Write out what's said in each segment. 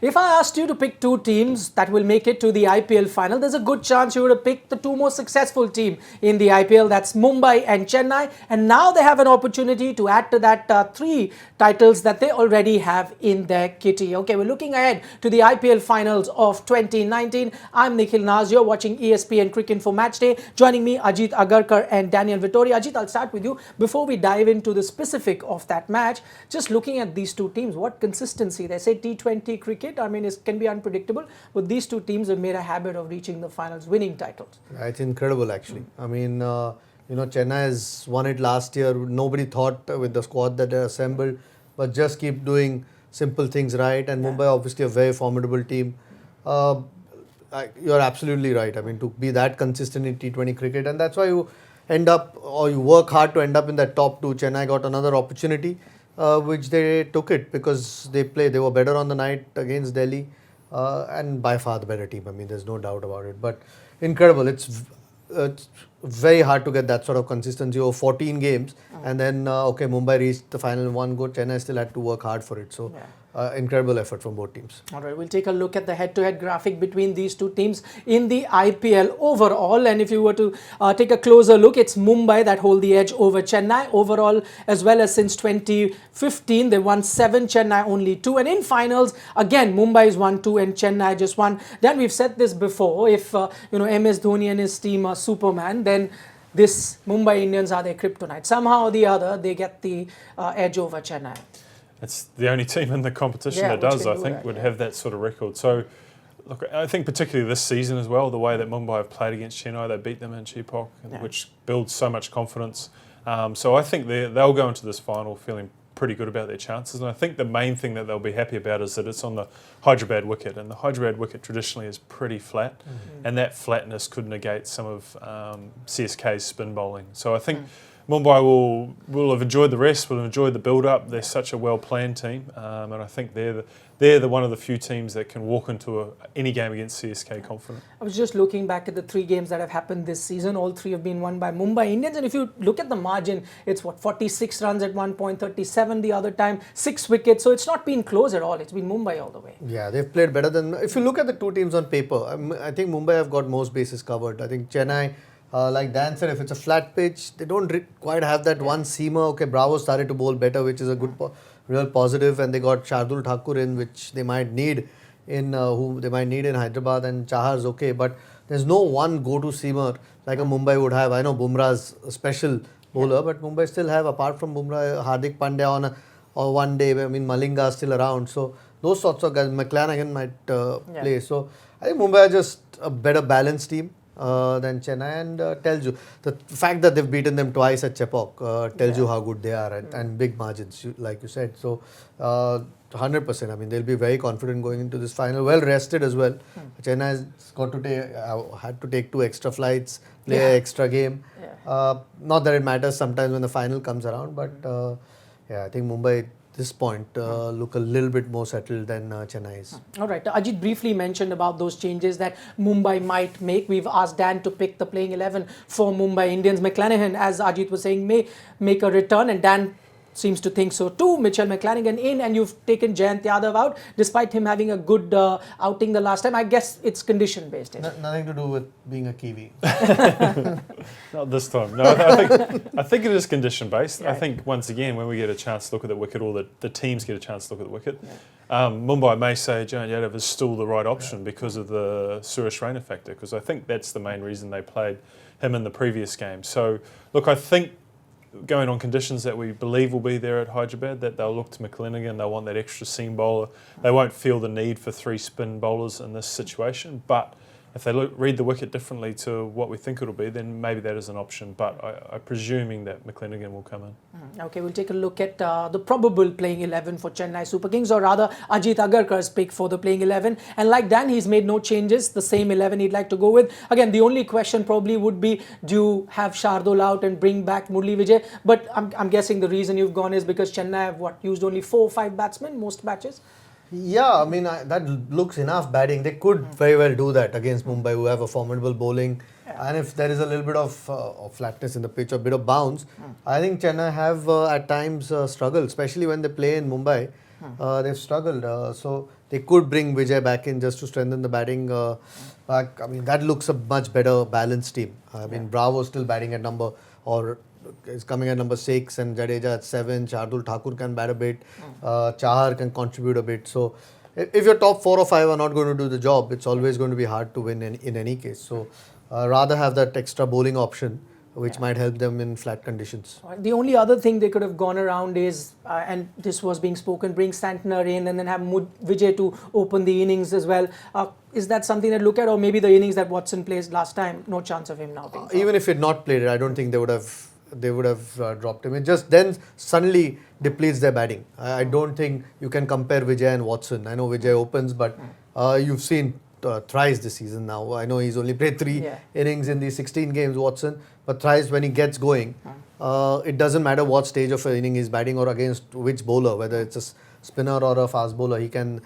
If I asked you to pick two teams that will make it to the IPL final, there's a good chance you would have picked the two most successful team in the IPL. That's Mumbai and Chennai. And now they have an opportunity to add to that three titles that they already have in their kitty. Okay, we're looking ahead to the IPL finals of 2019. I'm Nikhil Naz. You're watching ESPNcricinfo Matchday. Joining me, Ajit Agarkar and Daniel Vettori. Ajit, I'll start with you. Before we dive into the specific of that match, just looking at these two teams, what consistency. They say T20 cricket, I mean, it can be unpredictable, but these two teams have made a habit of reaching the finals, winning titles. It's incredible, actually. I mean, Chennai has won it last year. Nobody thought with the squad that they assembled, but just keep doing simple things right. And Mumbai, obviously, a very formidable team. You're absolutely right. I mean, to be that consistent in T20 cricket, and that's why you end up, or you work hard to end up in that top two. Chennai got another opportunity, which they took it because they were better on the night against Delhi, and by far the better team. I mean, there's no doubt about it. But incredible. It's very hard to get that sort of consistency over 14 games, and then Mumbai reached the final in one go. Chennai still had to work hard for it. So. Incredible effort from both teams. All right, we'll take a look at the head-to-head graphic between these two teams in the IPL overall. And if you were to take a closer look, it's Mumbai that hold the edge over Chennai overall, as well as since 2015. They won 7, Chennai only 2. And in finals, again, Mumbai's won 2 and Chennai just 1. Then we've said this before, if MS Dhoni and his team are Superman, then this Mumbai Indians are their kryptonite. Somehow or the other, they get the edge over Chennai. It's the only team in the competition that does, I think, would have that sort of record. So, look, I think particularly this season as well, the way that Mumbai have played against Chennai, they beat them in Chepauk, which builds so much confidence. So I think they'll go into this final feeling pretty good about their chances. And I think the main thing that they'll be happy about is that it's on the Hyderabad wicket. And the Hyderabad wicket traditionally is pretty flat. And that flatness could negate some of CSK's spin bowling. So I think Mumbai will have enjoyed the rest, will have enjoyed the build-up. They're such a well-planned team, and I think they're one of the few teams that can walk into any game against CSK confident. I was just looking back at the 3 games that have happened this season. All 3 have been won by Mumbai Indians, and if you look at the margin, it's 46 runs at one point, 37 the other time, 6 wickets. So it's not been close at all. It's been Mumbai all the way. Yeah, they've played better than. If you look at the two teams on paper, I think Mumbai have got most bases covered. I think Chennai. Like Dan said, if it's a flat pitch, they don't quite have that one seamer. Okay, Bravo started to bowl better, which is a good, real positive, and they got Shardul Thakur in, which they might need in Hyderabad, and Chahar's okay, but there's no one go-to seamer like a Mumbai would have. I know Bumrah's a special bowler, but Mumbai still have, apart from Bumrah, Hardik Pandya on one day. I mean, Malinga's still around, so those sorts of guys. McClanahan might play. So I think Mumbai are just a better balanced team than Chennai, and tells you the fact that they've beaten them twice at Chepauk tells you how good they are, and big margins, like you said. So 100%. I mean, they'll be very confident going into this final. Well rested as well. Chennai has had to take 2 extra flights, play an extra game. Not that it matters sometimes when the final comes around, but I think Mumbai this point look a little bit more settled than Chennai is. All right. Ajit briefly mentioned about those changes that Mumbai might make. We've asked Dan to pick the playing 11 for Mumbai Indians. McClanahan, as Ajit was saying, may make a return, and Dan seems to think so too. Mitchell McClanahan in, and you've taken Jayant Yadav out despite him having a good outing the last time. I guess it's condition based. Nothing to do with being a Kiwi. Not this time. No, I think it is condition based. I think once again, when we get a chance to look at the wicket, or the teams get a chance to look at the wicket, Mumbai may say Jayant Yadav is still the right option because of the Suresh Raina factor, because I think that's the main reason they played him in the previous game. So look, I think going on conditions that we believe will be there at Hyderabad, that they'll look to McClanahan, they'll want that extra seam bowler. They won't feel the need for 3 spin bowlers in this situation, but if they read the wicket differently to what we think it'll be, then maybe that is an option. But I'm presuming that McClanahan will come in. Okay, we'll take a look at the probable playing 11 for Chennai Super Kings, or rather Ajit Agarkar's pick for the playing 11. And like Dan, he's made no changes, the same 11 he'd like to go with. Again, the only question probably would be, do you have Shardul out and bring back Murli Vijay? But I'm guessing the reason you've gone is because Chennai have used only 4 or 5 batsmen most matches? Yeah, I mean, that looks enough batting. They could very well do that against Mumbai, who have a formidable bowling. And if there is a little bit of flatness in the pitch, or a bit of bounce, I think Chennai have at times struggled, especially when they play in Mumbai. They've struggled. So They could bring Vijay back in just to strengthen the batting back. I mean, that looks a much better balanced team. I mean, Bravo still batting at is coming at number 6, and Jadeja at 7. Shardul Thakur can bat a bit. Chahar can contribute a bit. So, if your top 4 or 5 are not going to do the job, it's always going to be hard to win in any case. So, rather have that extra bowling option, which might help them in flat conditions. The only other thing they could have gone around is, and this was being spoken, bring Santner in and then have Vijay to open the innings as well. Is that something that look at, or maybe the innings that Watson plays last time? No chance of him now being even if he had not played it, I don't think they would have dropped him. It just then suddenly depletes their batting. I don't think you can compare Vijay and Watson. I know Vijay opens, but you've seen thrice this season now. I know he's only played 3 innings in these 16 games, Watson, but thrice when he gets going, it doesn't matter what stage of an inning he's batting or against which bowler, whether it's a spinner or a fast bowler, he can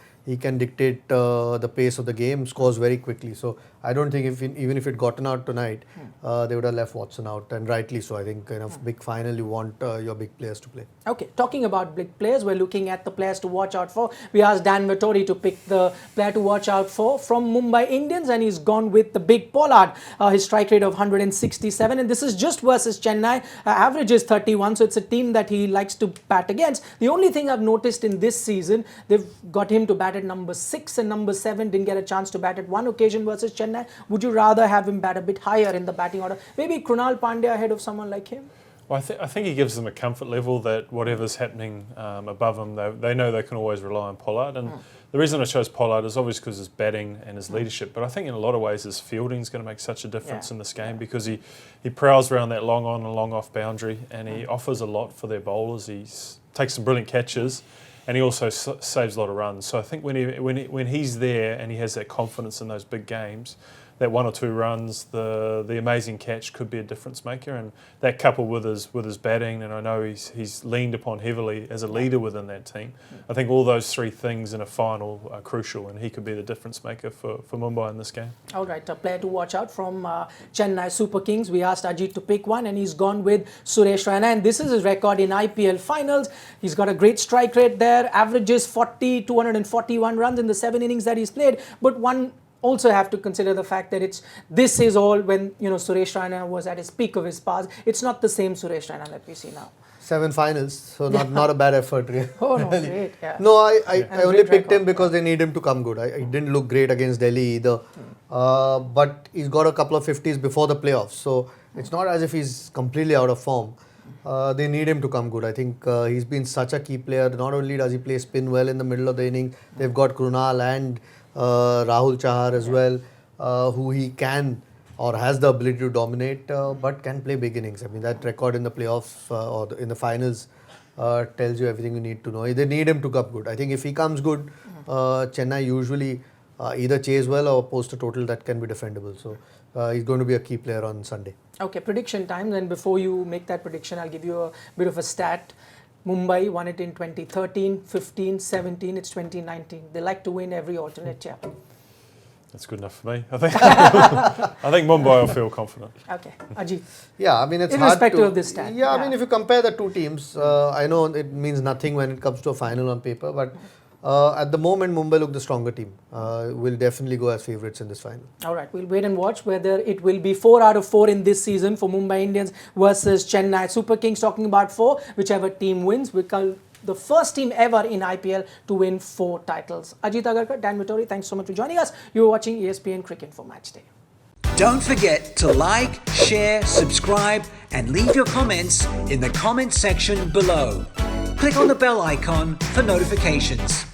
dictate the pace of the game, scores very quickly. So I don't think even if it gotten out tonight, they would have left Watson out, and rightly so. I think big final, you want your big players to play. Okay, talking about big players, we're looking at the players to watch out for. We asked Dan Vettori to pick the player to watch out for from Mumbai Indians, and he's gone with the big Pollard. His strike rate of 167, and this is just versus Chennai. Average is 31, so it's a team that he likes to bat against. The only thing I've noticed in this season, they've got him to bat at number 6 and number 7. Didn't get a chance to bat at one occasion versus Chennai. Would you rather have him bat a bit higher in the batting order? Maybe Krunal Pandya ahead of someone like him? Well, I think he gives them a comfort level that whatever's happening above them, they know they can always rely on Pollard. And the reason I chose Pollard is obviously because his batting and his leadership, but I think in a lot of ways his fielding is going to make such a difference in this game, because he prowls around that long on and long off boundary, and he offers a lot for their bowlers. He takes some brilliant catches, and he also saves a lot of runs. So I think when he's there and he has that confidence in those big games, that 1 or 2 runs, the amazing catch could be a difference maker, and that coupled with his batting, and I know he's leaned upon heavily as a leader within that team. I think all those 3 things in a final are crucial, and he could be the difference maker for Mumbai in this game. All right, a player to watch out from Chennai Super Kings. We asked Ajit to pick one, and he's gone with Suresh Raina, and this is his record in IPL finals. He's got a great strike rate there, averages 241 runs in the 7 innings that he's played, but one also have to consider the fact that this is all when Suresh Raina was at his peak of his powers. It's not the same Suresh Raina that we see now. 7 finals, so not a bad effort, really. Oh no, great, yeah. No, I only picked him because they need him to come good. He didn't look great against Delhi either, but he's got a couple of 50s before the playoffs, so it's not as if he's completely out of form. They need him to come good. I think he's been such a key player. Not only does he play spin well in the middle of the inning, they've got Krunal and Rahul Chahar as well, who he can or has the ability to dominate, but can play big innings. I mean, that record in the playoffs or in the finals tells you everything you need to know. They need him to come good. I think if he comes good, Chennai usually either chase well or post a total that can be defendable. So he's going to be a key player on Sunday. Okay, prediction time. And before you make that prediction, I'll give you a bit of a stat. Mumbai won it in 2013, 15, 17, it's 2019. They like to win every alternate year. That's good enough for me. I think Mumbai will feel confident. Okay, Ajit. Yeah, I mean, it's irrespective of this stat. Yeah, I mean, if you compare the 2 teams, I know it means nothing when it comes to a final on paper, but at the moment, Mumbai look the stronger team. Will definitely go as favourites in this final. All right, we'll wait and watch whether it will be 4 out of 4 in this season for Mumbai Indians versus Chennai Super Kings. Talking about 4, whichever team wins, become the first team ever in IPL to win 4 titles. Ajit Agarkar, Dan Vettori, thanks so much for joining us. You are watching ESPNcricinfo Matchday. Don't forget to like, share, subscribe, and leave your comments in the comment section below. Click on the bell icon for notifications.